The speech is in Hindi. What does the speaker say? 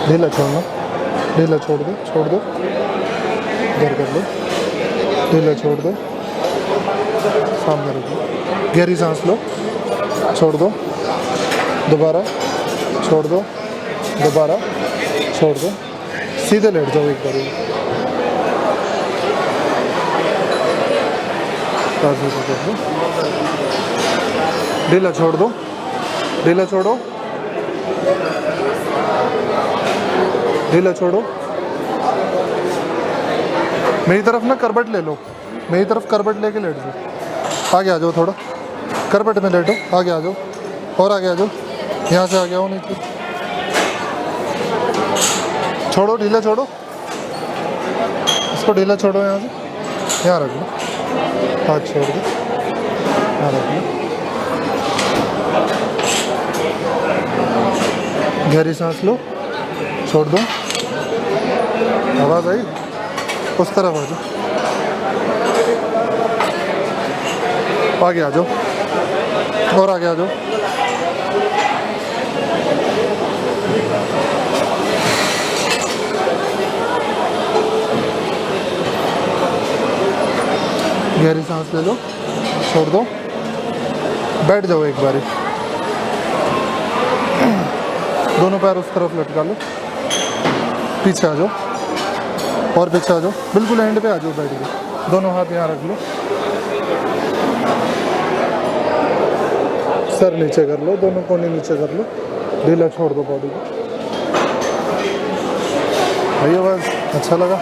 ढीला छोड़ना, ढीला छोड़ दो, छोड़ दो, इधर कर लो, ढीला छोड़ दो, सामने रख लो, गहरी सांस लो, छोड़ दो, दोबारा छोड़ दो, दोबारा छोड़ दो, सीधे लेट जाओ एक बार। ढीला छोड़ दो, ढीला छोड़ो, ढीला छोड़ो, मेरी तरफ ना करबट ले लो, मेरी तरफ करबट लेके लेट जाओ, आगे आ जाओ थोड़ा, करबट में लेटो, आगे आ जाओ और आगे आ जाओ, यहाँ से आगे आओ, नहीं छोड़ो, ढीला छोड़ो, इसको ढीला छोड़ो, यहाँ से यहाँ रख लो, हाथ छोड़ दो, यहाँ रख लो, गहरी सांस लो, छोड़ दो, आवाज़ आई, उस तरफ आ जाओ, आगे आ जाओ और आगे आ जाओ, गहरी सांस ले लो, छोड़ दो, बैठ जाओ एक बारी, दोनों पैर उस तरफ लटका लो, पीछे आ जाओ और पीछे आ जाओ, बिल्कुल एंड पे आ जाओ बैठ के, दोनों हाथ यहाँ रख लो, सर नीचे कर लो, दोनों कोने नीचे कर लो, ढीला छोड़ दो बॉडी को। भाई आवाज़ अच्छा लगा?